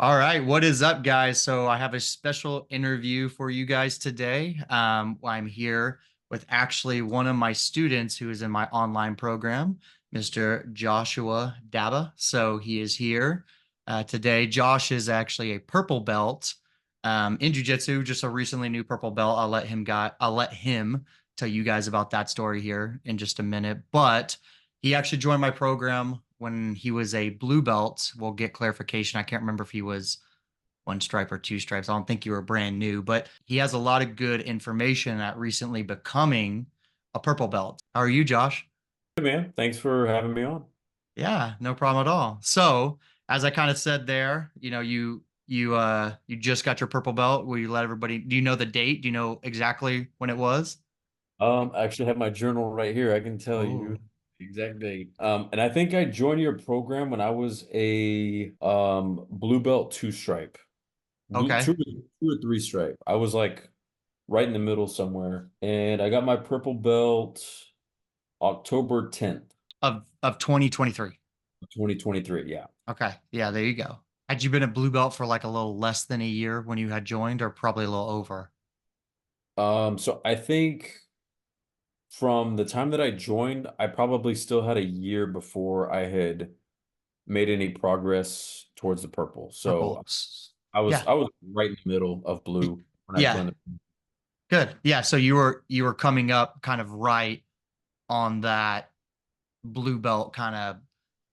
All right, what is up, guys? So I have a special interview for you guys today. I'm here with actually one of my students who is in my online program, Mr. Joshua Daba. So he is here today. Josh is actually a purple belt in jiu-jitsu, just a recently new purple belt. I'll let him tell you guys about that story here in just a minute. But he actually joined my program when he was a blue belt. We'll get clarification. I can't remember if he was one stripe or two stripes. I don't think you were brand new, but he has a lot of good information at recently becoming a purple belt. How are you, Josh? Hey man, thanks for having me on. Yeah, no problem at all. So, as I kind of said there, you just got your purple belt. Will you let everybody, do you know the date? Do you know exactly when it was? I actually have my journal right here. I can tell you Oh, the exact date. And I think I joined your program when I was a blue belt two stripe. Blue okay. two or three stripe. I was like right in the middle somewhere. And I got my purple belt October 10th, Of 2023. 2023. Yeah. Okay. Yeah, there you go. Had you been a blue belt for like a little less than a year when you had joined, or probably a little over? So I think from the time that I joined, I probably still had a year before I had made any progress towards the purple. Purple. So I was Yeah. I was right in the middle of Y- blue when I Yeah. joined the. Good. Yeah. So you were coming up kind of right on that blue belt kind of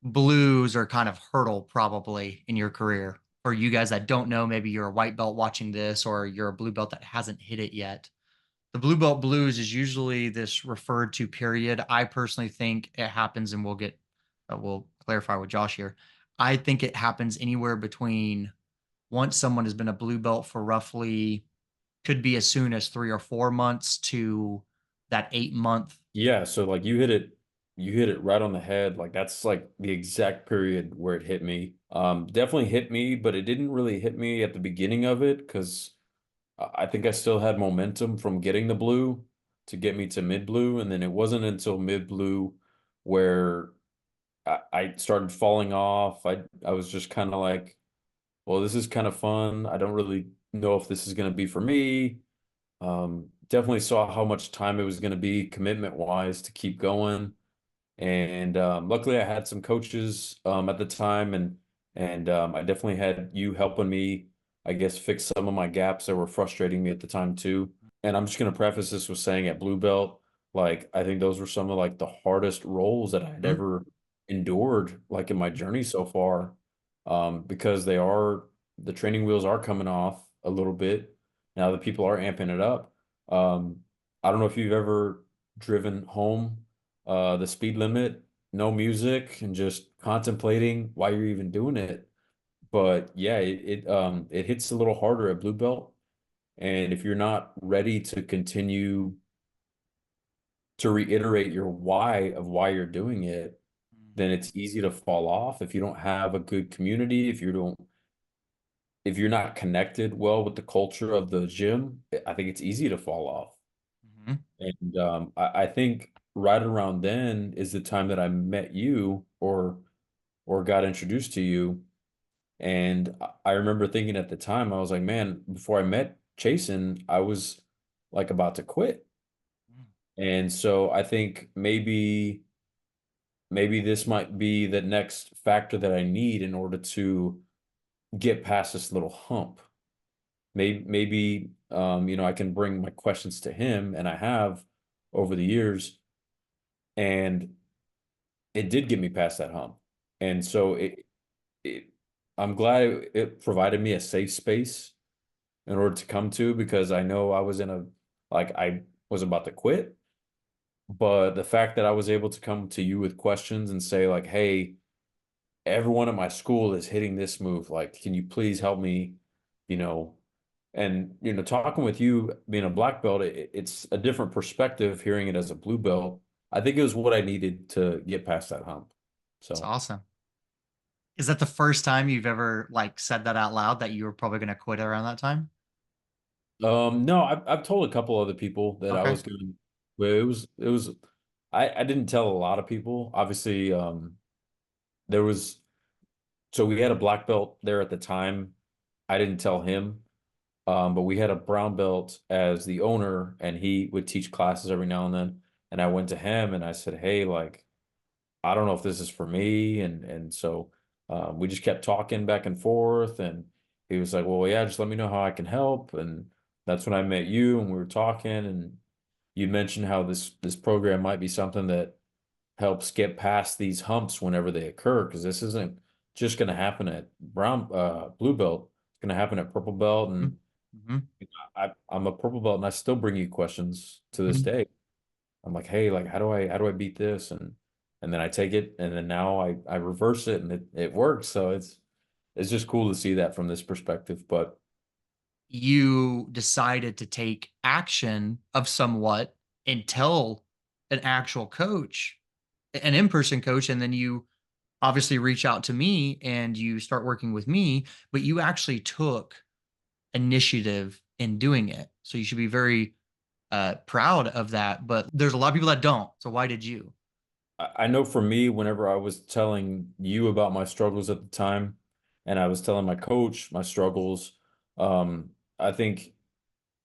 blues or kind of hurdle probably in your career. For you guys that don't know, maybe you're a white belt watching this or you're a blue belt that hasn't hit it yet. The blue belt blues is usually this referred to period. I personally think it happens, and we'll clarify with Josh here. I think it happens anywhere between once someone has been a blue belt for roughly could be as soon as 3 or 4 months to that 8 month. Yeah, so like you hit it right on the head. Like that's like the exact period where it hit me. Definitely hit me, but it didn't really hit me at the beginning of it because I think I still had momentum from getting the blue to get me to mid blue, and then it wasn't until mid blue where I started falling off. I was just kind of like, well, this is kind of fun. I don't really know if this is going to be for me. Definitely saw how much time it was going to be commitment wise to keep going. And luckily, I had some coaches at the time, and I definitely had you helping me, I guess, fix some of my gaps that were frustrating me at the time too. And I'm just going to preface this with saying at Blue Belt, like I think those were some of like the hardest roles that I had Mhm. ever endured, like in my journey so far, because the training wheels are coming off a little bit now that people are amping it up. I don't know if you've ever driven home the speed limit, no music, and just contemplating why you're even doing it. But yeah, it hits a little harder at blue belt. And if you're not ready to continue to reiterate your why of why you're doing it, then it's easy to fall off if you don't have a good community, if you're not connected well with the culture of the gym, I think it's easy to fall off. Mhm. And I think right around then is the time that I met you or got introduced to you. And I remember thinking at the time, I was like, man, before I met Chasen, I was like about to quit. Mhm. And so I think maybe this might be the next factor that I need in order to get past this little hump. Maybe I can bring my questions to him, and I have over the years, and it did get me past that hump. And so it I'm glad it provided me a safe space in order to come to because I know I was in a like I was about to quit, but the fact that I was able to come to you with questions and say like, "Hey, everyone at my school is hitting this move. Like, can you please help me?" You know, and talking with you being a black belt, it's a different perspective hearing it as a blue belt. I think it was what I needed to get past that hump. It's So, awesome. Is that the first time you've ever like said that out loud that you were probably going to quit around that time? no, I've told a couple other people that I Okay. was going. Well, it was. I didn't tell a lot of people. Obviously, there was. So we had a black belt there at the time, I didn't tell him. But we had a brown belt as the owner, and he would teach classes every now and then. And I went to him and I said, "Hey, like, I don't know if this is for me." And so we just kept talking back and forth. And he was like, "Well, yeah, just let me know how I can help." And that's when I met you, and we were talking. And you mentioned how this program might be something that helps get past these humps whenever they occur, because this isn't just going to happen at blue belt. It's going to happen at purple belt, and Mm-hmm. I'm a purple belt, and I still bring you questions to this Hmm. day. I'm like, hey, like, how do I beat this? And then I take it, and then now I reverse it, and it works. So it's just cool to see that from this perspective. But You decided to take action of somewhat and tell an actual coach, an in-person coach, and then you obviously reach out to me and you start working with me, but you actually took initiative in doing it. So you should be very proud of that. But there's a lot of people that don't. So why did you? I know for me, whenever I was telling you about my struggles at the time, and I was telling my coach my struggles, I think.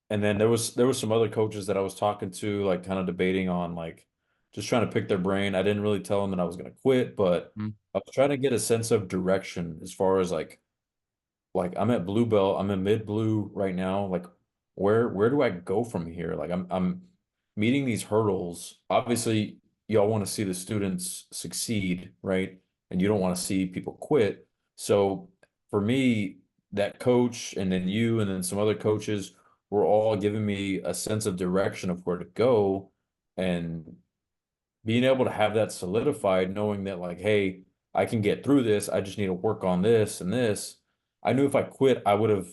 And then there was some other coaches that I was talking to, like kind of debating on, like just trying to pick their brain. I didn't really tell them that I was going to quit, but Mm. I was trying to get a sense of direction as far as like I'm at blue belt, I'm in mid blue right now. Like where do I go from here? Like I'm meeting these hurdles. Obviously, y'all want to see the students succeed, right? And you don't want to see people quit. So for me, that coach and then you and then some other coaches were all giving me a sense of direction of where to go. And being able to have that solidified, knowing that like, hey, I can get through this. I just need to work on this and this. I knew if I quit, I would have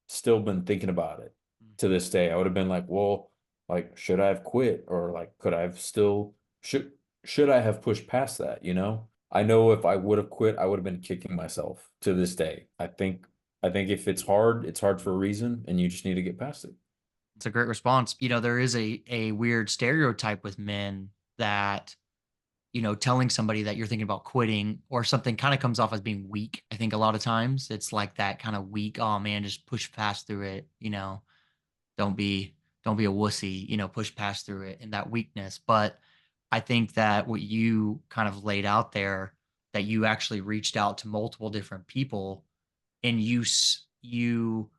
still been thinking about it to this day. I would have been like, well, like, should I have quit? Or like, could I have still should I have pushed past that, you know? I know if I would have quit, I would have been kicking myself to this day. I think if it's hard for a reason, and you just need to get past it. It's a great response. There is a weird stereotype with men that, telling somebody that you're thinking about quitting or something kind of comes off as being weak. I think a lot of times it's like that kind of weak, oh man, just push past through it, don't be don't be a wussy, push past through it and that weakness. But I think that what you kind of laid out there, that you actually reached out to multiple different people and you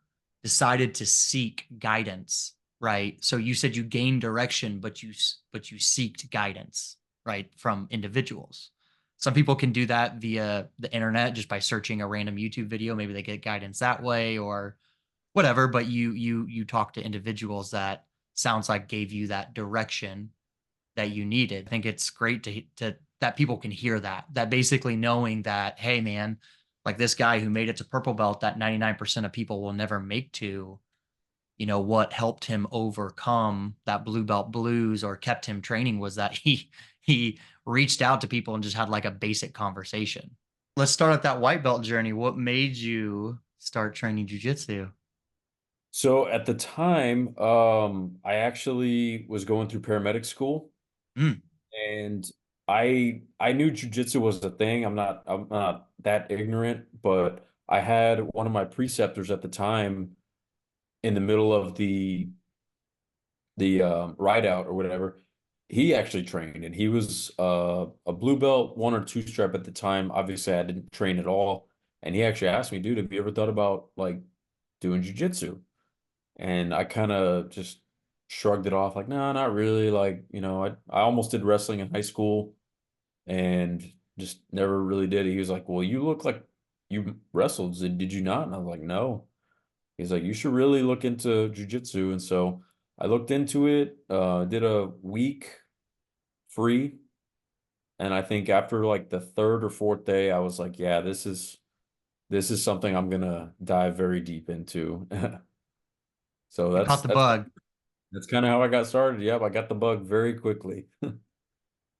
decided to seek guidance, right? So you said you gained direction, but you seeked guidance, right, from individuals. Some people can do that via the internet just by searching a random YouTube video. Maybe they get guidance that way or whatever. But you talk to individuals that sounds like gave you that direction that you needed. I think it's great to that people can hear that basically knowing that, hey man, like this guy who made it to purple belt that 99% of people will never make to, what helped him overcome that blue belt blues or kept him training was that he reached out to people and just had like a basic conversation. Let's start at that white belt journey. What made you start training jujitsu? So at the time, I actually was going through paramedic school, Mm. and I knew jujitsu was a thing. I'm not that ignorant, but I had one of my preceptors at the time in the middle of the ride out or whatever. He actually trained, and he was a blue belt, one or two stripe at the time. Obviously, I didn't train at all, and he actually asked me, "Dude, have you ever thought about like doing jujitsu?" And I kind of just shrugged it off, like, no, not really. Like, I almost did wrestling in high school and just never really did it. He was like, well, you look like you wrestled. Did you not? And I was like, no. He's like, you should really look into jujitsu. And so I looked into it, did a week free. And I think after like the third or fourth day, I was like, yeah, this is something I'm gonna dive very deep into. So You that's caught the that's bug. That's kind of how I got started. Yep, I got the bug very quickly.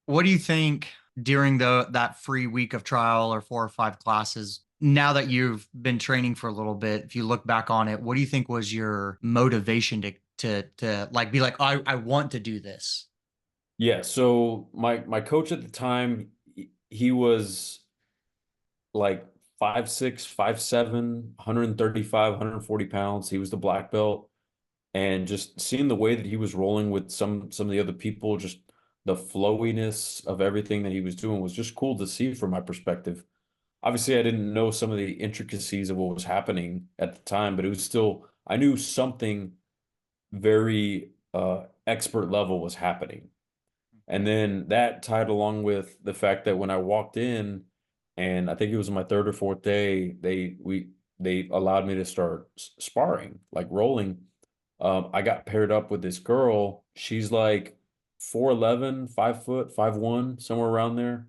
What do you think during the that free week of trial or 4 or 5 classes? Now that you've been training for a little bit, if you look back on it, what do you think was your motivation to like be like, I want to do this? Yeah, so my coach at the time, he was like 5'6", 5'7", 135, 140 pounds. He was the black belt. And just seeing the way that he was rolling with some of the other people, just the flowiness of everything that he was doing was just cool to see from my perspective. Obviously, I didn't know some of the intricacies of what was happening at the time, but it was still, I knew something very expert level was happening. And then that tied along with the fact that when I walked in, and I think it was my third or fourth day, they allowed me to start sparring, like rolling. I got paired up with this girl. She's like 4'11", 5 foot, 5'1", somewhere around there,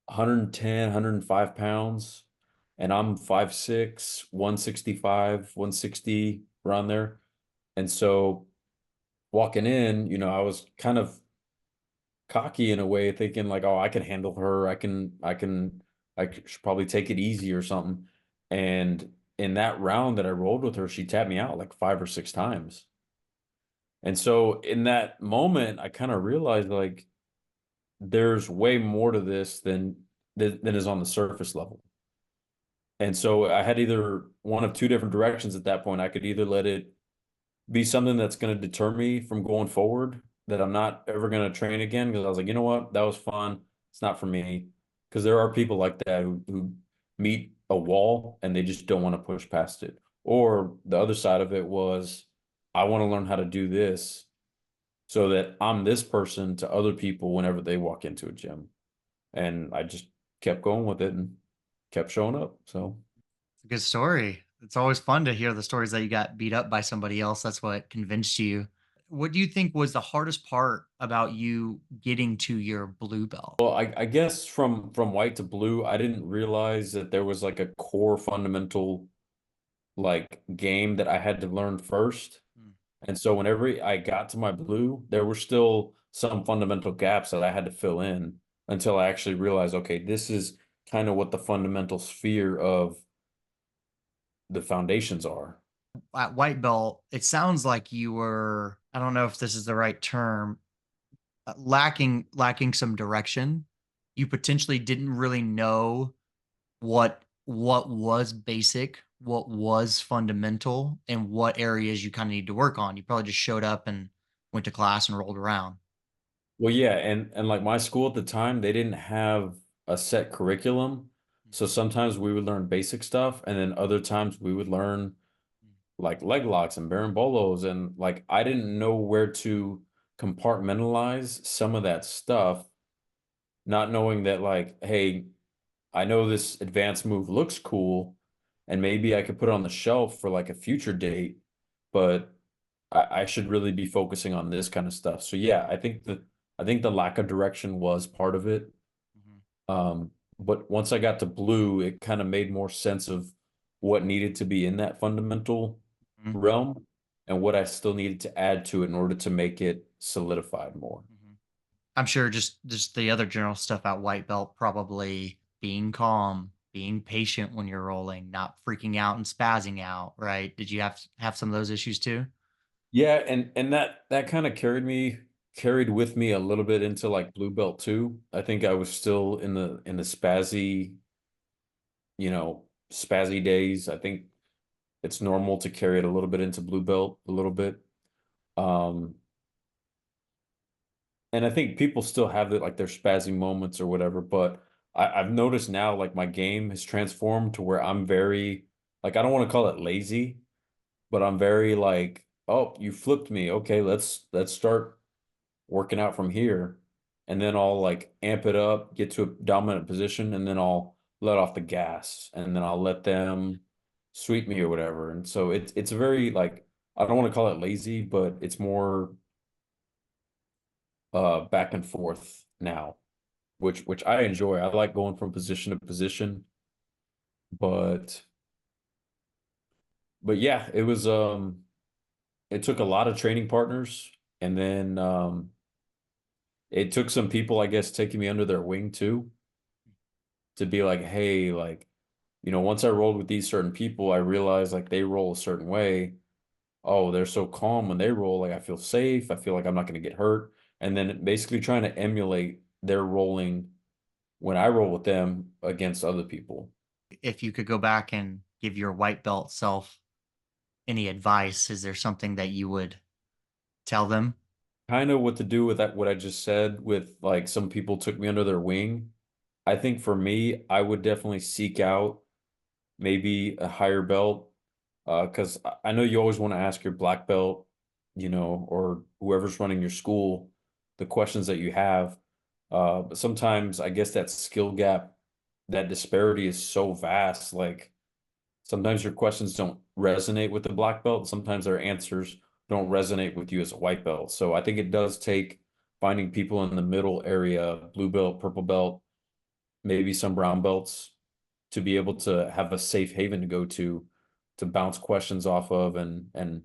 110, 105 pounds. And I'm 5'6", 165, 160, around there. And so walking in, I was kind of cocky in a way, thinking like, oh, I can handle her. I should probably take it easy or something. And in that round that I rolled with her, she tapped me out like 5 or 6 times. And so in that moment, I kind of realized like there's way more to this than is on the surface level. And so I had either one of two different directions at that point. I could either let it be something that's going to deter me from going forward, that I'm not ever going to train again, because I was like, you know what, that was fun. It's not for me. Because there are people like that who meet a wall and they just don't want to push past it. Or the other side of it was, I want to learn how to do this so that I'm this person to other people whenever they walk into a gym. And I just kept going with it and kept showing up. So It's a good story. It's always fun to hear the stories that you got beat up by somebody else. That's what convinced you. What do you think was the hardest part about you getting to your blue belt? well, I guess from white to blue, I didn't realize that there was like a core fundamental like game that I had to learn first. Mm. And so whenever I got to my blue, there were still some fundamental gaps that I had to fill in until I actually realized, okay, this is kind of what the fundamental sphere of the foundations are. At white belt, it sounds like you were, I don't know if this is the right term, lacking some direction. You potentially didn't really know what was basic, what was fundamental, and what areas you kind of need to work on. You probably just showed up and went to class and rolled around. Well, yeah, and like my school at the time, they didn't have a set curriculum. So sometimes we would learn basic stuff, and then other times we would learn like leg locks and berimbolos, and like I didn't know where to compartmentalize some of that stuff, not knowing that like, hey, I know this advanced move looks cool, and maybe I could put it on the shelf for like a future date, but I should really be focusing on this kind of stuff. So yeah, I think the lack of direction was part of it. Mhm. Um, but once I got to blue, it kind of made more sense of what needed to be in that fundamental Mhm. realm and what I still needed to add to it in order to make it solidified more. Mhm. I'm sure just the other general stuff at white belt, probably being calm, being patient when you're rolling, not freaking out and spazzing out, right? Did you have some of those issues too? Yeah, and that kind of carried with me a little bit into like blue belt too. I think I was still in the spazzy days. I think it's normal to carry it a little bit into blue belt a little bit. Um, and I think people still have it like their spazzy moments or whatever, but I've noticed now like my game has transformed to where I'm very like I don't want to call it lazy, but I'm very like, oh, you flipped me. Okay, let's start working out from here. And then I'll like amp it up, get to a dominant position, and then I'll let off the gas and then I'll let them sweep me or whatever. And so it's a very like I don't want to call it lazy, but it's more back and forth now, which I enjoy. I like going from position to position, but yeah, it took a lot of training partners, and then it took some people, I guess, taking me under their wing too, to be like, hey, like, once I rolled with these certain people, I realized like they roll a certain way. Oh, they're so calm when they roll, like I feel safe, I feel like I'm not going to get hurt. And then basically trying to emulate their rolling when I roll with them against other people. if you could go back and give your white belt self any advice, is there something that you would tell them? Kind of what to do with that, what I just said, with like some people took me under their wing. I think for me, I would definitely seek out maybe a higher belt. Because I know you always want to ask your black belt, or whoever's running your school, the questions that you have. But sometimes I guess that skill gap, that disparity is so vast. Like sometimes your questions don't resonate with the black belt. Sometimes their answers don't resonate with you as a white belt. So I think it does take finding people in the middle area, blue belt, purple belt, maybe some brown belts, to be able to have a safe haven to go to bounce questions off of, and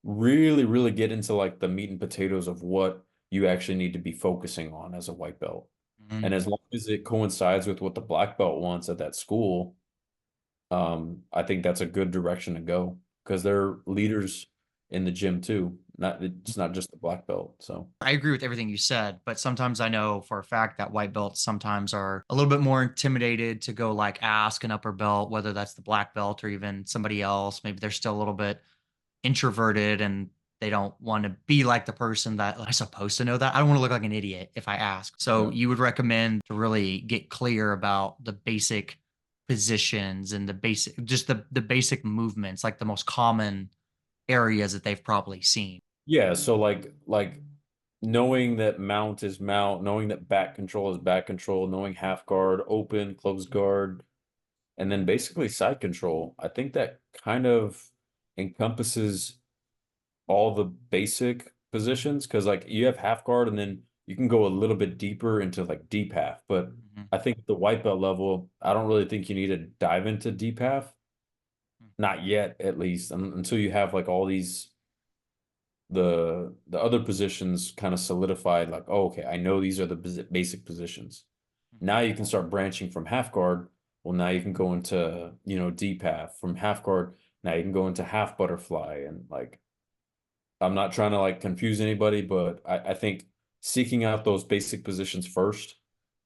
really really get into like the meat and potatoes of what you actually need to be focusing on as a white belt. And Mhm. as long as it coincides with what the black belt wants at that school, I think that's a good direction to go because they're leaders in the gym too. Not It's not just the black belt. So I agree with everything you said, but sometimes I know for a fact that white belts sometimes are a little bit more intimidated to go like ask an upper belt, whether that's the black belt or even somebody else. Maybe they're still a little bit introverted and they don't want to be like the person that "Am I supposed to know that. I don't want to look like an idiot if I ask." So yeah. you would recommend to really get clear about the basic positions and the basic, just the basic movements, like the most common areas that they've probably seen. Yeah, so like knowing that mount is mount, knowing that back control is back control, knowing half guard, open, closed guard, and then basically side control. I think that kind of encompasses all the basic positions because like you have half guard and then you can go a little bit deeper into like deep half. But Mhm. I think at the white belt level, I don't really think you need to dive into deep half, not yet at least, until you have like all these the other positions kind of solidified, like, oh, okay, I know these are the basic positions. Now you can start branching from half guard. Well, now you can go into, deep half. From half guard, now you can go into half butterfly. And like, I'm not trying to like confuse anybody, but I think seeking out those basic positions first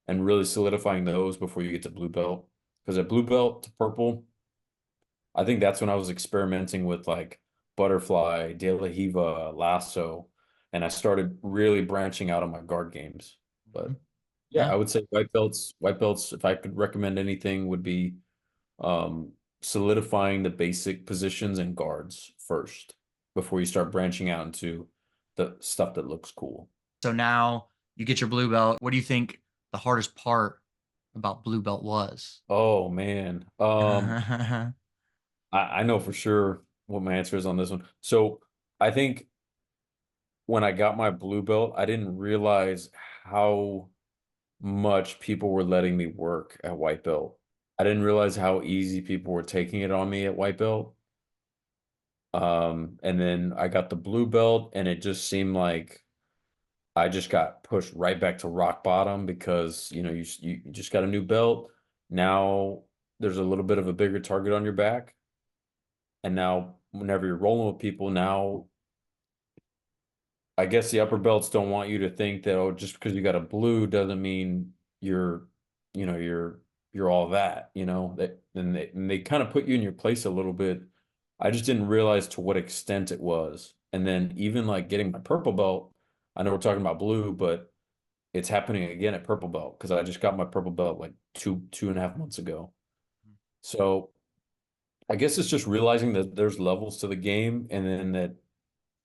and really solidifying those before you get to blue belt. Because at blue belt to purple, I think that's when I was experimenting with like butterfly, De La Hiva, lasso, and I started really branching out on my guard games. Mhm. But yeah, Yeah. I would say white belts, if I could recommend anything, would be um solidifying the basic positions and guards first before you start branching out into the stuff that looks cool. So now you get your blue belt. What do you think the hardest part about blue belt was? Oh man. I know for sure what my answer is on this one. So I think when I got my blue belt, I didn't realize how much people were letting me work at white belt. I didn't realize how easy people were taking it on me at white belt. And then I got the blue belt, and it just seemed like I just got pushed right back to rock bottom because you just got a new belt. Now there's a little bit of a bigger target on your back, and now whenever you're rolling with people, now I guess the upper belts don't want you to think that, oh, just because you got a blue doesn't mean you're, you know, you're you're all that, that and they kind of put you in your place a little bit. I just didn't realize to what extent it was. And then even like getting my purple belt, I know we're talking about blue, but it's happening again at purple belt because I just got my purple belt like two and a half months ago. So I guess it's just realizing that there's levels to the game, and then that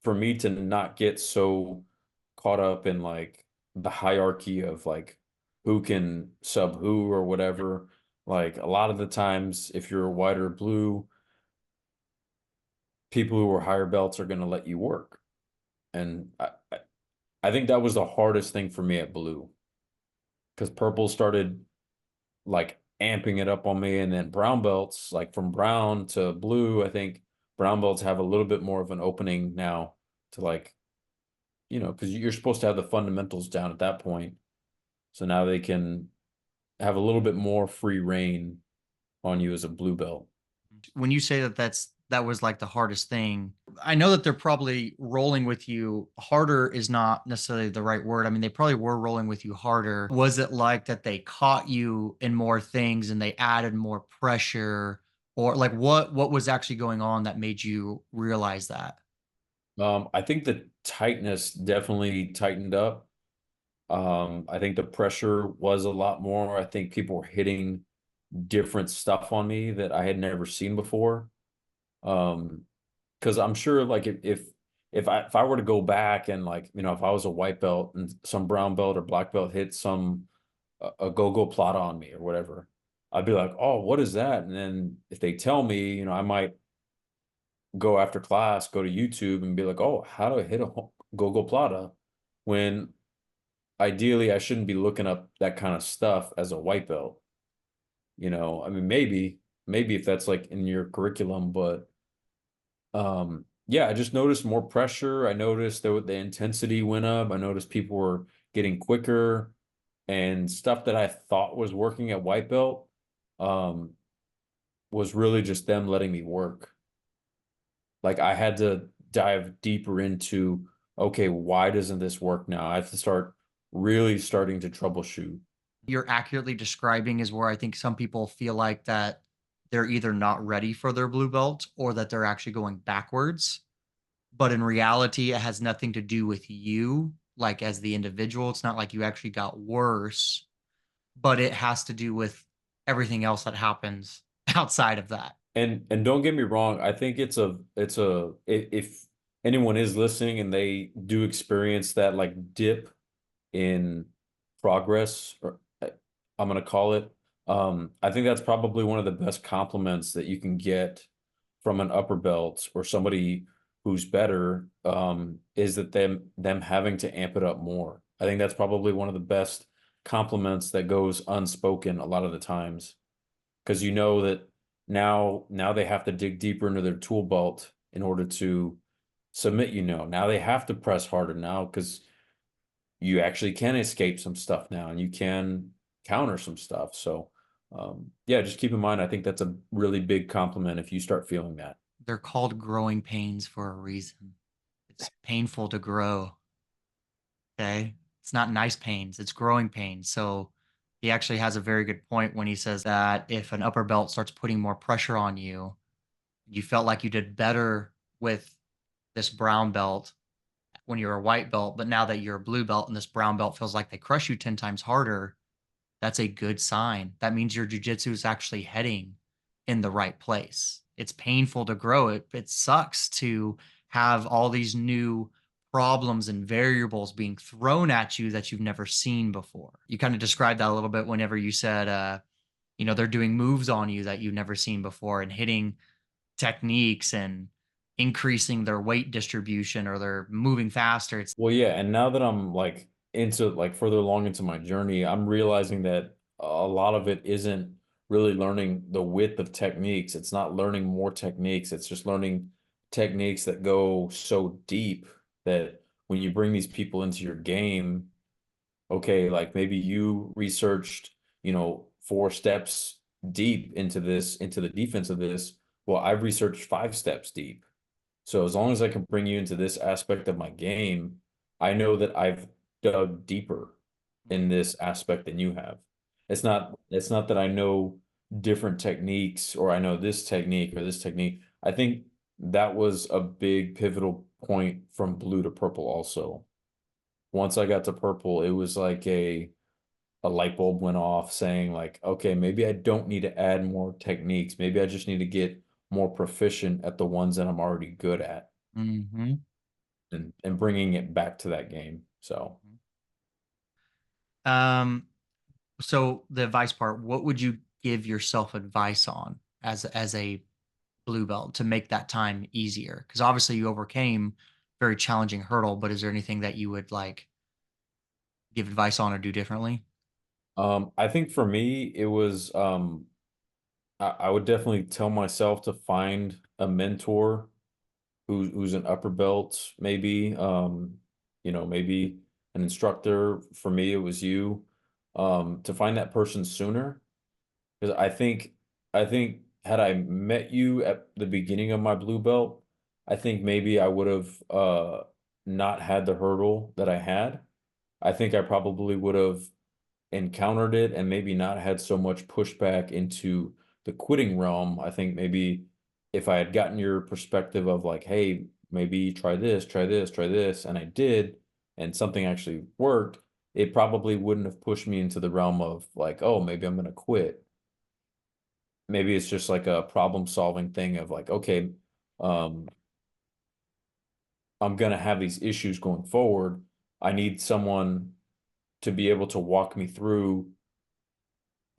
for me to not get so caught up in like the hierarchy of like who can sub who or whatever. Like a lot of the times, if you're a white or blue, people who are higher belts are going to let you work. And I think that was the hardest thing for me at blue because purple started like amping it up on me. And then brown belts, like from brown to blue, I think brown belts have a little bit more of an opening now to like, because you're supposed to have the fundamentals down at that point. So now they can have a little bit more free reign on you as a blue belt. When you say that that was like the hardest thing, I know that they're probably rolling with you harder is not necessarily the right word. I mean, they probably were rolling with you harder. Was it like that they caught you in more things and they added more pressure? Or like what was actually going on that made you realize that? I think the tightness definitely tightened up. I think the pressure was a lot more. I think people were hitting different stuff on me that I had never seen before. Um, because I'm sure like if I were to go back and like, if I was a white belt and some brown belt or black belt hit some a go-go plata on me or whatever, I'd be like, oh, what is that? And then if they tell me, I might go after class, go to YouTube and be like, oh, how do I hit a go-go plata? When ideally I shouldn't be looking up that kind of stuff as a white belt. I mean, maybe if that's like in your curriculum, but yeah, I just noticed more pressure. I noticed that the intensity went up. I noticed people were getting quicker and stuff that I thought was working at white belt um was really just them letting me work. Like I had to dive deeper into, okay, why doesn't this work now? I have to start really starting to troubleshoot. You're accurately describing is where I think some people feel like that they're either not ready for their blue belt or that they're actually going backwards. But in reality, it has nothing to do with you, like as the individual. It's not like you actually got worse, but it has to do with everything else that happens outside of that. And don't get me wrong, I think if anyone is listening and they do experience that like dip in progress, or I'm gonna call it, I think that's probably one of the best compliments that you can get from an upper belt or somebody who's better, is that them having to amp it up more. I think that's probably one of the best compliments that goes unspoken a lot of the times because you know that now they have to dig deeper into their tool belt in order to submit. Now they have to press harder now because you actually can escape some stuff now and you can counter some stuff. So yeah, just keep in mind, I think that's a really big compliment if you start feeling that. They're called growing pains for a reason. It's painful to grow. Okay. It's not nice pains, it's growing pains. So he actually has a very good point when he says that if an upper belt starts putting more pressure on you, you felt like you did better with this brown belt when you're a white belt, but now that you're a blue belt and this brown belt feels like they crush you 10 times harder, that's a good sign. That means your jujitsu is actually heading in the right place. It's painful to grow it. It sucks to have all these new problems and variables being thrown at you that you've never seen before. You kind of described that a little bit whenever you said, they're doing moves on you that you've never seen before and hitting techniques and increasing their weight distribution or they're moving faster. It's Well, yeah, and now that I'm like into like further along into my journey, I'm realizing that a lot of it isn't really learning the width of techniques. It's not learning more techniques. It's just learning techniques that go so deep that when you bring these people into your game, okay, like maybe you researched, 4 steps deep into this, into the defense of this. Well, I've researched 5 steps deep. So as long as I can bring you into this aspect of my game, I know that I've dug deeper in this aspect than you have. It's not that I know different techniques or I know this technique or this technique. I think that was a big pivotal point from blue to purple also. Once I got to purple, it was like a light bulb went off saying like, okay, maybe I don't need to add more techniques. Maybe I just need to get more proficient at the ones that I'm already good at Mhm. and bringing it back to that game. So, Um, so the advice part, what would you give yourself advice on as a blue belt to make that time easier? Because obviously you overcame very challenging hurdle, but is there anything that you would like give advice on or do differently? I think for me, it was, I would definitely tell myself to find a mentor who's an upper belt, maybe, maybe an instructor. For me, it was you, to find that person sooner. Because I think had I met you at the beginning of my blue belt, I think maybe I would have not had the hurdle that I had. I think I probably would have encountered it and maybe not had so much pushback into the quitting realm. I think maybe if I had gotten your perspective of like, hey, maybe try this, try this, try this, and I did, and something actually worked, it probably wouldn't have pushed me into the realm of like, oh, maybe I'm gonna quit. Maybe it's just like a problem solving thing of like, okay, um, I'm gonna have these issues going forward. I need someone to be able to walk me through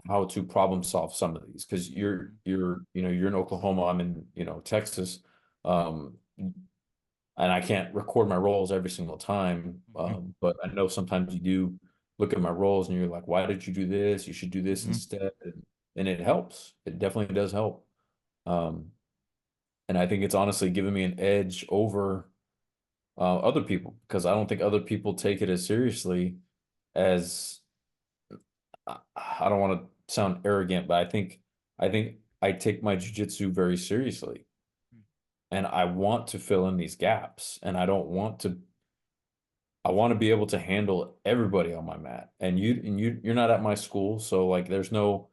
how to problem solve some of these because you're in Oklahoma, I'm in Texas, and I can't record my roles every single time, Mhm. but I know sometimes you do look at my roles and you're like, why did you do this? You should do this Mhm. instead, and it helps. It definitely does help, um, and I think it's honestly given me an edge over other people because I don't think other people take it as seriously as I don't want to sound arrogant, but I think I take my jujitsu very seriously, and I want to fill in these gaps, and I want to be able to handle everybody on my mat. And you're not at my school, so like there's no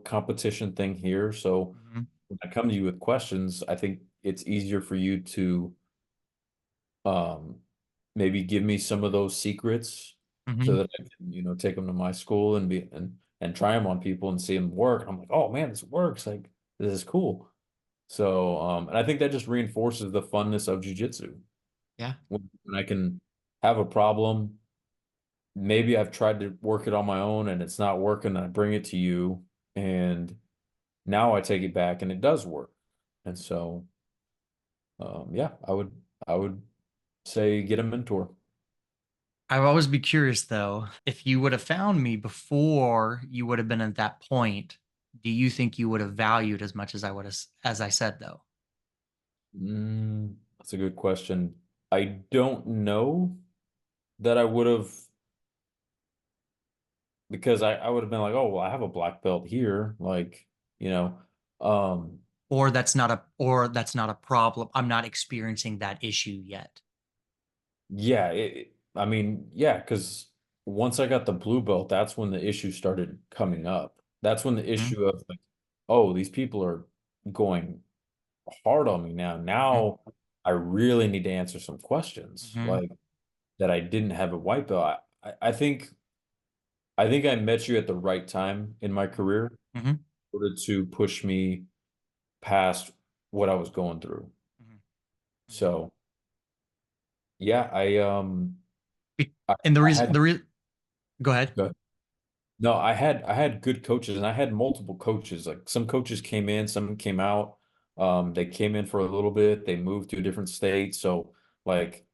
competition thing here. So Mhm. when I come to you with questions, I think it's easier for you to um maybe give me some of those secrets so Mhm. that I can, take them to my school and be and try them on people and see them work. I'm like, oh man, this works. Like this is cool. So and I think that just reinforces the funness of jujitsu. Yeah. When I can have a problem, maybe I've tried to work it on my own and it's not working, and I bring it to you, and now I take it back and it does work. And so yeah, I would say get a mentor. I've always be curious though, if you would have found me before you would have been at that point, do you think you would have valued as much as I would have, as I said though? That's a good question. I don't know that I would have, because I would have been like, oh, well, I have a black belt here. Like, you know, um, Or that's not a problem. I'm not experiencing that issue yet. yeah, I mean, yeah, because once I got the blue belt, that's when the issue started coming up. That's when the Mhm. issue of like, oh, these people are going hard on me now. Mhm. Now I really need to answer some questions Mhm. like that I didn't have a white belt. I think I met you at the right time in my career in Mhm. order to push me past what I was going through. Mhm. Mhm. So yeah, Be- I, And I had go ahead. no, I had good coaches and I had multiple coaches. Like some coaches came in, some came out. They came in for a little bit, they moved to a different state. So like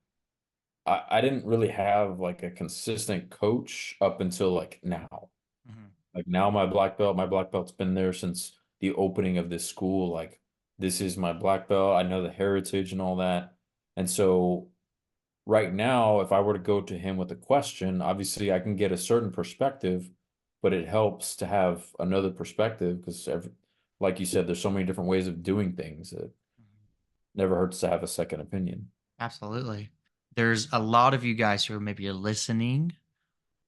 I didn't really have like a consistent coach up until like now. Mhm. Like now my black belt's been there since the opening of this school. Like this is my black belt. I know the heritage and all that. And so right now, if I were to go to him with a question, obviously I can get a certain perspective, but it helps to have another perspective because like you said, there's so many different ways of doing things that Mhm. never hurts to have a second opinion. Absolutely. There's a lot of you guys who are maybe listening,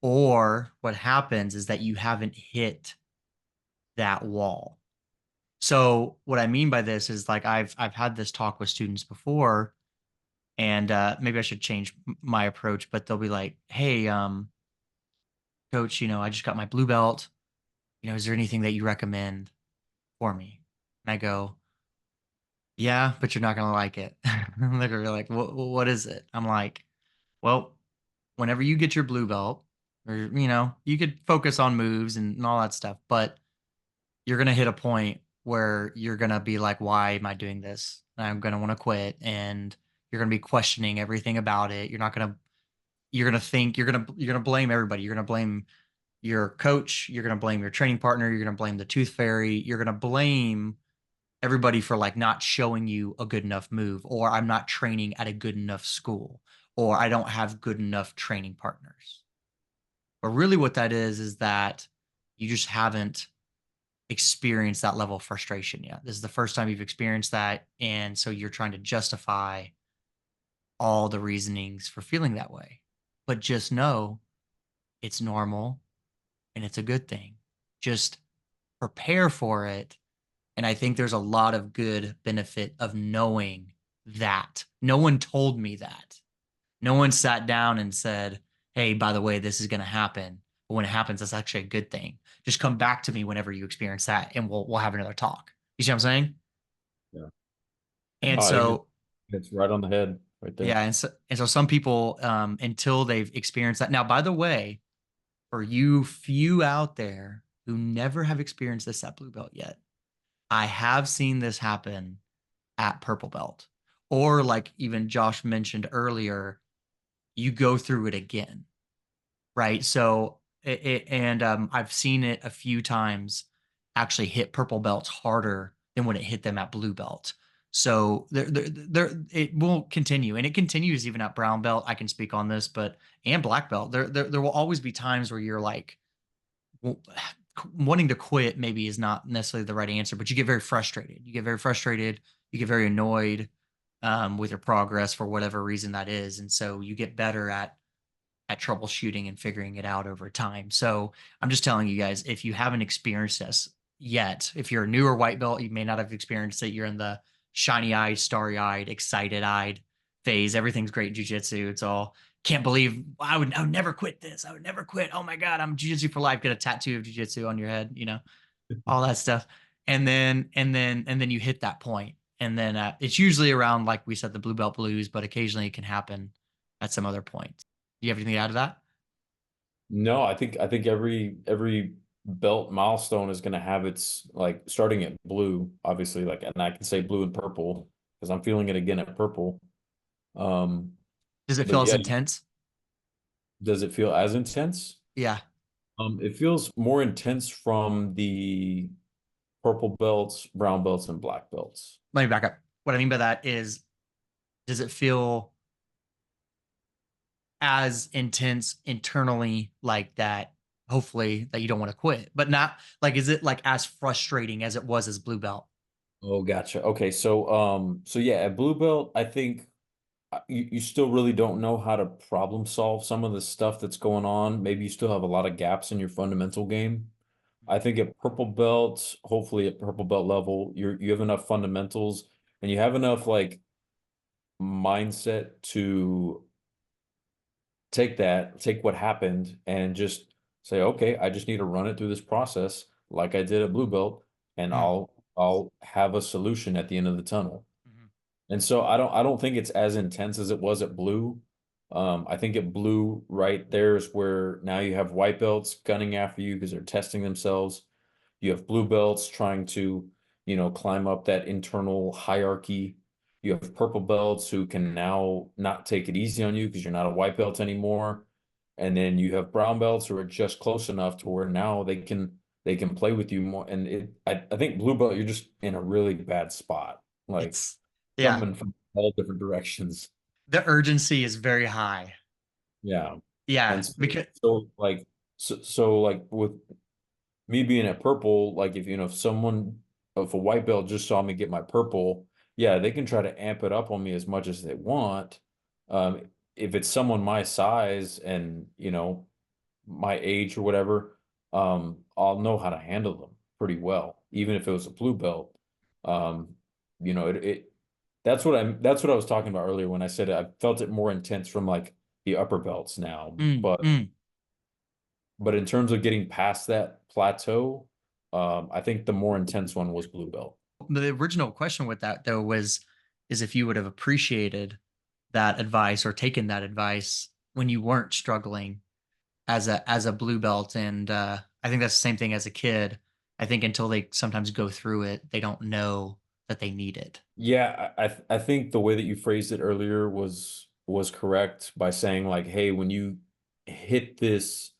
or what happens is that you haven't hit that wall. So what I mean by this is like I've had this talk with students before, and maybe I should change my approach, but they'll be like, "Hey, coach, I just got my blue belt. Is there anything that you recommend for me?" And I go, "Yeah, but you're not gonna like it." They're like, "What is it?" I'm like, "Well, whenever you get your blue belt, or you could focus on moves and all that stuff, but you're gonna hit a point where you're gonna be like, why am I doing this? And I'm gonna want to quit, and you're gonna be questioning everything about it. You're gonna think you're gonna blame everybody. You're gonna blame your coach, you're gonna blame your training partner, you're gonna blame the tooth fairy, you're gonna blame everybody for like not showing you a good enough move, or I'm not training at a good enough school, or I don't have good enough training partners. But really what that is that you just haven't experienced that level of frustration yet. This is the first time you've experienced that. And so you're trying to justify all the reasonings for feeling that way. But just know it's normal and it's a good thing. Just prepare for it. And I think there's a lot of good benefit of knowing that. No one told me that. No one sat down and said, hey, by the way, this is going to happen. But when it happens, that's actually a good thing. Just come back to me whenever you experience that and we'll have another talk. You see what I'm saying? Yeah. And Oh, so it's right on the head right there. yeah, and so some people until they've experienced that. Now, by the way, for you few out there who never have experienced this at blue belt yet, I have seen this happen at purple belt. Or like even Josh mentioned earlier, you go through it again, right? So and I've seen it a few times actually hit purple belts harder than when it hit them at blue belt. So it will continue, and it continues even at brown belt. I can speak on this, but and black belt, there will always be times where you're like, well, wanting to quit maybe is not necessarily the right answer, but you get very frustrated. You get very frustrated. You get very annoyed with your progress for whatever reason that is, and so you get better at troubleshooting and figuring it out over time. So I'm just telling you guys, if you haven't experienced this yet, if you're a newer white belt, you may not have experienced it. You're in the shiny eyed, starry eyed, excited eyed phase. Everything's great in jujitsu. It's all can't believe I would never quit this. I would never quit. Oh my God, I'm jujitsu for life. Get a tattoo of jujitsu on your head, all that stuff. And then you hit that point. And then it's usually around, like we said, the blue belt blues, but occasionally it can happen at some other point. Do you have anything to add to that? No, I think every belt milestone is going to have its like starting at blue, obviously, like, and I can say blue and purple because I'm feeling it again at purple. Um, Does it feel but as yeah, intense? does it feel as intense? Yeah. It feels more intense from the purple belts, brown belts, and black belts. Let me back up. What I mean by that is, does it feel as intense internally like that? Hopefully that you don't want to quit, but not like, is it like as frustrating as it was as blue belt? Oh, gotcha. Okay, so yeah, at blue belt, I think you still really don't know how to problem solve some of the stuff that's going on. Maybe you still have a lot of gaps in your fundamental game. I think at purple belt, hopefully at purple belt level, you have enough fundamentals and you have enough like mindset to take what happened and just say, okay, I just need to run it through this process like I did at blue belt, and Mm, I'll have a solution at the end of the tunnel. mhm. And so I don't think it's as intense as it was at blue. I think at blue right there is where now you have white belts gunning after you because they're testing themselves. You have blue belts trying to, climb up that internal hierarchy. You have purple belts who can now not take it easy on you because you're not a white belt anymore. And then you have brown belts who are just close enough to where now they can play with you more. And I think blue belt, you're just in a really bad spot. Like It's yeah, coming from all different directions. the urgency is very high. Yeah. Yeah, And so, because so like like with me being at purple, like if a white belt just saw me get my purple, yeah, they can try to amp it up on me as much as they want. If it's someone my size and my age or whatever, I'll know how to handle them pretty well, even if it was a blue belt. Um, it that's what I was talking about earlier when I said I felt it more intense from like the upper belts now. mm, But mm. but in terms of getting past that plateau, I think the more intense one was blue belt. The original question with that though was, is if you would have appreciated that advice or taken that advice when you weren't struggling as a blue belt. And I think that's the same thing as a kid. I think until they sometimes go through it, they don't know that they need it. Yeah, I think the way that you phrased it earlier was correct by saying like, hey, when you hit this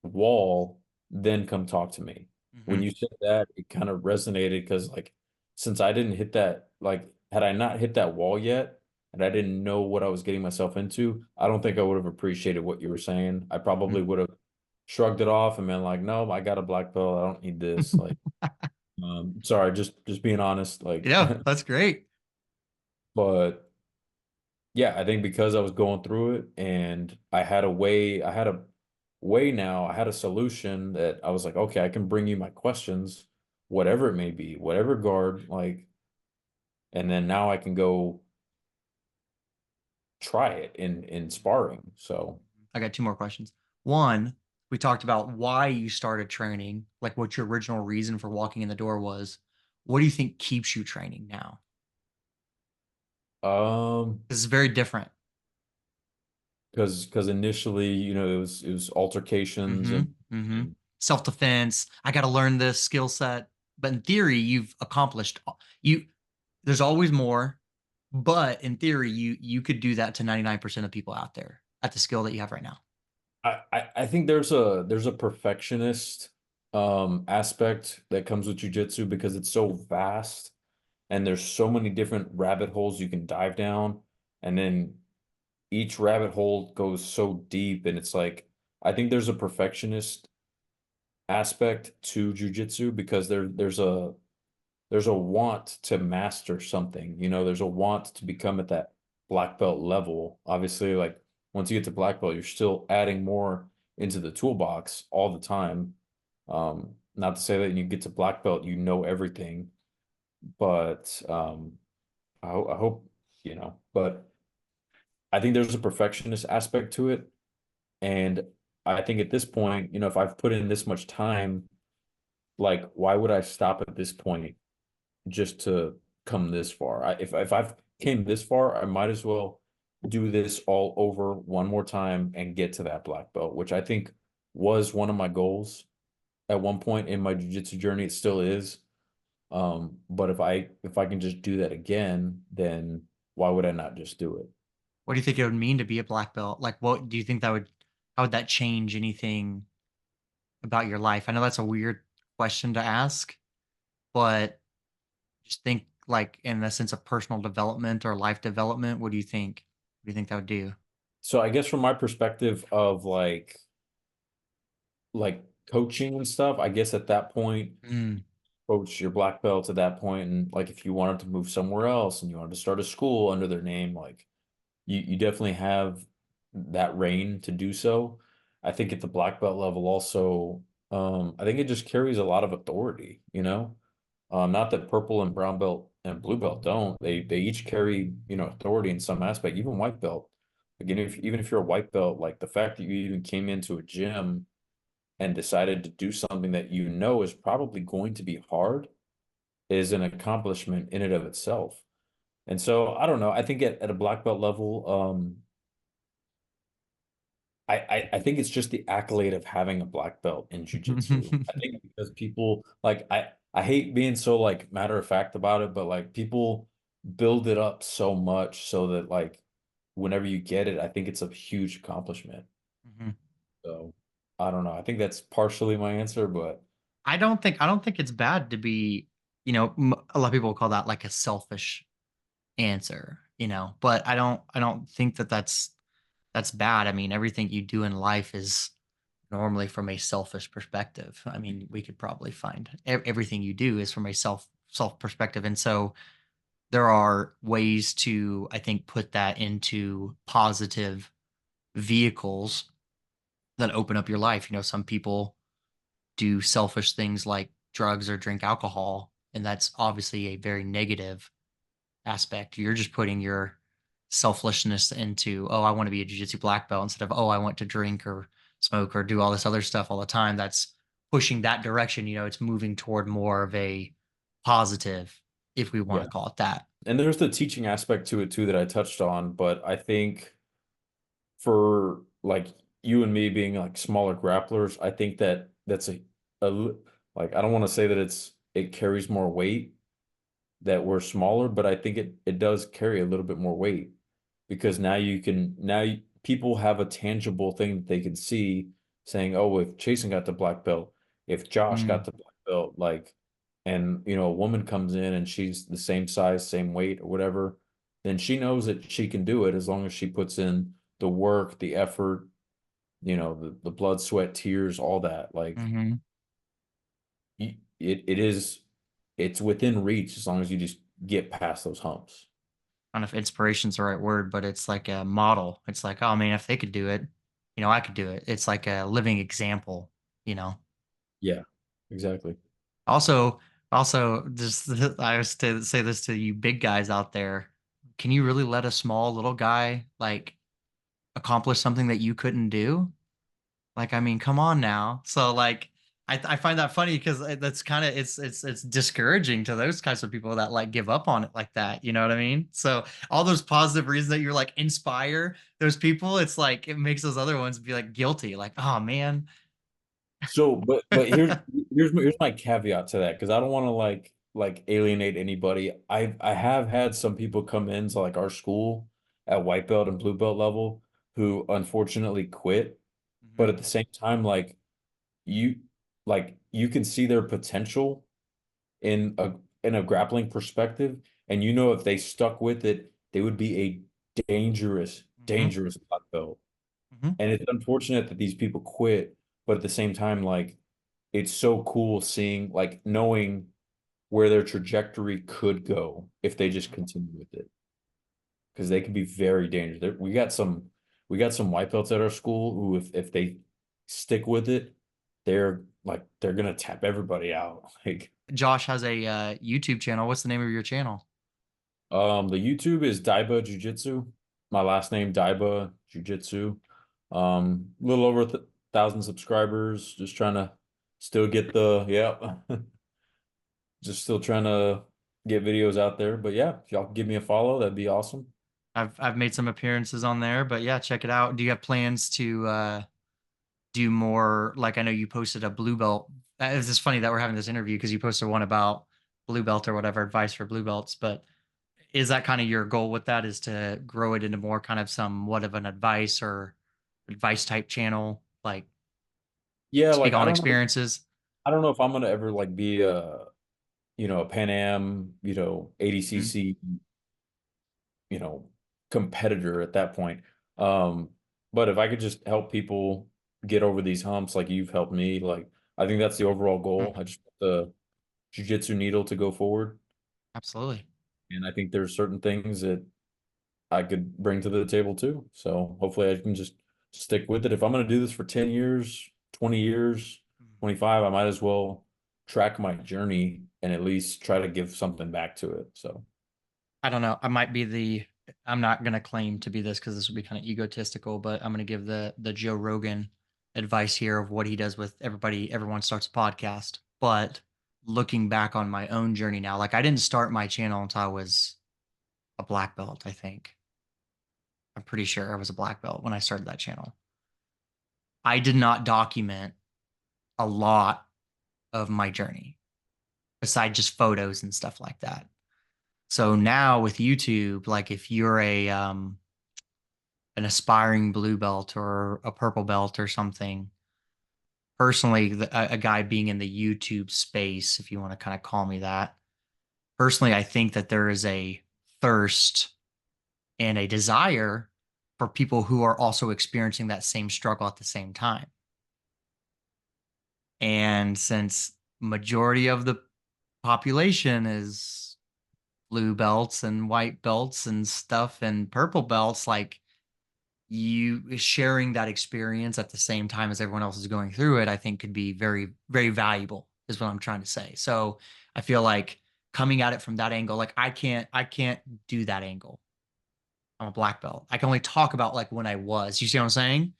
wall, then come talk to me. When Hmm. you said that, it kind of resonated because like since I didn't hit that, like had I not hit that wall yet and I didn't know what I was getting myself into, I don't think I would have appreciated what you were saying. I probably would have shrugged it off and been like, no, I got a black belt. I don't need this. Like, Sorry, just being honest, like, That's great. but yeah, I think because I was going through it and I had a way now, I had a solution that I was like, okay, I can bring you my questions, whatever it may be, whatever guard, like, and then now I can go try it in sparring. So, I got two more questions. One, we talked about why you started training, like what your original reason for walking in the door was. What do you think keeps you training now? um, This is very different. because initially, it was altercations Mm-hmm. Mm-hmm. Self-defense. I got to learn this skill set. But in theory, you've accomplished you. There's always more, but in theory, you could do that to 99% of people out there at the skill that you have right now. I think there's a perfectionist aspect that comes with jujitsu because it's so vast and there's so many different rabbit holes you can dive down, and then each rabbit hole goes so deep, and it's like I think there's a perfectionist aspect to jujitsu because there's a want to master something. There's a want to become at that black belt level. Obviously, like once you get to black belt, you're still adding more into the toolbox all the time. Not to say that when you get to black belt, you know everything, but I hope, but I think there's a perfectionist aspect to it. And I think at this point, if I've put in this much time, like, why would I stop at this point just to come this far? If I've came this far, I might as well do this all over one more time and get to that black belt, which I think was one of my goals at one point in my jiu-jitsu journey. It still is. But if I can just do that again, then why would I not just do it? What do you think it would mean to be a black belt? Like, what do you think that would, how would that change anything about your life? I know that's a weird question to ask, but just think like in the sense of personal development or life development. What do you think? What do you think that would do? So I guess from my perspective of like coaching and stuff, I guess at that point, Mm, coach your black belt at that point, and like if you wanted to move somewhere else and you wanted to start a school under their name, like you definitely have that reign to do so. I think at the black belt level also, I think it just carries a lot of authority. Not that purple and brown belt and blue belt don't. They each carry, authority in some aspect, even white belt. Again, even if you're a white belt, like the fact that you even came into a gym and decided to do something that you know is probably going to be hard is an accomplishment in and of itself. And so I don't know. I think at a black belt level, I think it's just the accolade of having a black belt in jiu-jitsu. I think because people like I hate being so like matter of fact about it, but like people build it up so much so that like whenever you get it, I think it's a huge accomplishment. mhm. So I don't know. I think that's partially my answer, but I don't think it's bad to be, a lot of people call that like a selfish answer, but I don't think that that's bad. I mean, everything you do in life is normally from a selfish perspective. I mean, we could probably find everything you do is from a self perspective. And so there are ways to, I think, put that into positive vehicles that open up your life. Some people do selfish things like drugs or drink alcohol, and that's obviously a very negative aspect. You're just putting your selflessness into, oh, I want to be a jiu-jitsu black belt instead of, oh, I want to drink or smoke or do all this other stuff all the time. That's pushing that direction. It's moving toward more of a positive, if we want yeah. to call it that. And there's the teaching aspect to it too that I touched on, but I think for like you and me being like smaller grapplers, I think that that's like I don't want to say that it carries more weight that we're smaller, but I think it does carry a little bit more weight because people have a tangible thing that they can see saying, oh, if Chasen got the black belt, if Josh got Mm, the black belt, like, and a woman comes in and she's the same size, same weight or whatever, then she knows that she can do it as long as she puts in the work, the effort, the blood, sweat, tears, all that. Like hmm it is. it's within reach as long as you just get past those humps. I don't know if inspiration's the right word, but it's like a model. It's like, oh man, if they could do it, I could do it. It's like a living example, you know. Yeah, exactly. Also, just I was to say this to you big guys out there. Can you really let a small little guy like accomplish something that you couldn't do? Like, I mean, come on now. So like I find that funny because that's kind of it's discouraging to those kinds of people that like give up on it like that. You know what I mean? So all those positive reasons that you're like inspire those people, it's like it makes those other ones be like guilty. Like, oh man. So, but here's my caveat to that because I don't want to like alienate anybody. I have had some people come into like our school at white belt and blue belt level who unfortunately quit, but Mhm, at the same time, you you can see their potential in a grappling perspective, and you know if they stuck with it, they would be a dangerous, mhm, dangerous black belt. mhm. And it's unfortunate that these people quit, but at the same time, like it's so cool seeing like knowing where their trajectory could go if they just Mhm. continue with it. Because they can be very dangerous. We got some white belts at our school who if they stick with it, they're gonna tap everybody out. Like Josh has a YouTube channel. What's the name of your channel? the YouTube is Daiba Jiu-Jitsu. My last name Daiba Jiu-Jitsu. A little over 1,000 subscribers. Just trying to still get the yeah. Just still trying to get videos out there. But yeah, if y'all can give me a follow, that'd be awesome. I've made some appearances on there, but yeah, check it out. Do you have plans to do more? Like I know you posted a blue belt. It's just funny that we're having this interview because you posted one about blue belt or whatever advice for blue belts. But is that kind of your goal with that? Is to grow it into more kind of somewhat of an advice or advice type channel, like Yeah, speak like on experiences? I don't know if I'm gonna ever like be a Pan Am, Mhm. ADCC, competitor at that point. Um, but if I could just help people get over these humps like you've helped me, like I think that's the overall goal. I just want the jiu-jitsu needle to go forward. Absolutely. And I think there's certain things that I could bring to the table too. So hopefully I can just stick with it. If I'm going to do this for 10 years, 20 years, 25, I might as well track my journey and at least try to give something back to it. So, I don't know. I'm not gonna claim to be this because this would be kind of egotistical, but I'm gonna give the Joe Rogan advice here of what he does with everybody. Everyone starts a podcast, but looking back on my own journey now, like I didn't start my channel until I was a black belt. I think I'm pretty sure I was a black belt when I started that channel. I did not document a lot of my journey besides just photos and stuff like that. So now with YouTube, like if you're a an aspiring blue belt or a purple belt or something. Personally, a guy being in the YouTube space, if you want to kind of call me that, personally, I think that there is a thirst and a desire for people who are also experiencing that same struggle at the same time. And since majority of the population is blue belts and white belts and stuff and purple belts, like you sharing that experience at the same time as everyone else is going through it, I think could be very, very valuable, is what I'm trying to say. So I feel like coming at it from that angle, like I can't do that angle. I'm a black belt. I can only talk about like when I was. You see what I'm saying?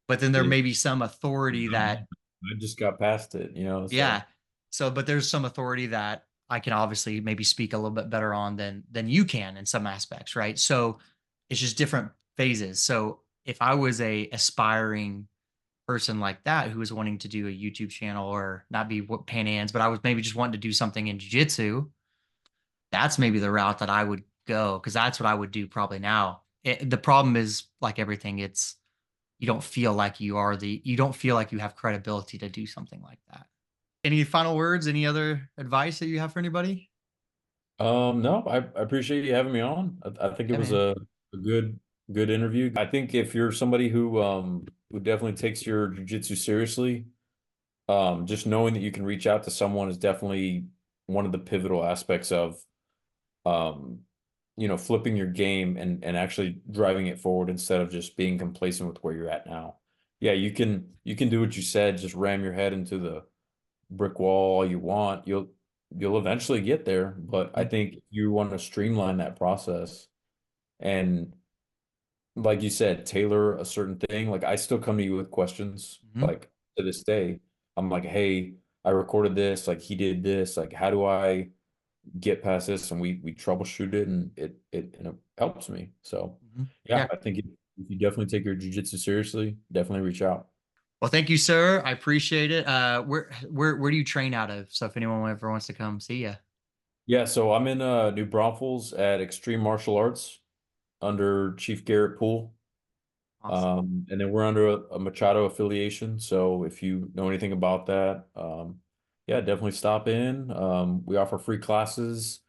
But then there yeah, may be some authority that, I just got past it, yeah. so So, but there's some authority that I can obviously maybe speak a little bit better on than you can in some aspects, right? So it's just different phases. So if I was a aspiring person like that who was wanting to do a YouTube channel or not be what Pan Ams, but I was maybe just wanting to do something in jiu-jitsu, that's maybe the route that I would go because that's what I would do probably now. The problem is like everything, it's you don't feel like you have credibility to do something like that. Any final words? Any other advice that you have for anybody? no, I appreciate you having me on. I think it Yeah, was man. a good interview. I think if you're somebody who definitely takes your jiu-jitsu seriously, just knowing that you can reach out to someone is definitely one of the pivotal aspects of um, flipping your game and actually driving it forward instead of just being complacent with where you're at now. Yeah, you can do what you said, just ram your head into the brick wall all you want. You'll eventually get there, but I Mhm. think if you want to streamline that process and like you said, tailor a certain thing. Like I still come to you with questions, Mhm. like to this day. I'm like, hey, I recorded this, like he did this, like how do I get past this? And we troubleshoot it and it helps me. So Mhm. yeah, Yeah. I think if you definitely take your jujitsu seriously, definitely reach out. Well, thank you, sir. I appreciate it. Where do you train out of? So if anyone ever wants to come see you. Yeah, so I'm in New Braunfels at Extreme Martial Arts under Chief Garrett Poole. Awesome. And then we're under a Machado affiliation. So if you know anything about that, yeah, definitely stop in. We offer free classes,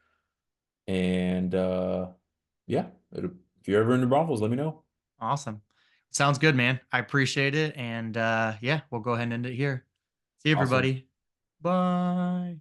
and yeah, if you're ever in New Braunfels, let me know. Awesome. Sounds good, man. I appreciate it. And yeah, we'll go ahead and end it here. See you, Awesome. everybody. Bye.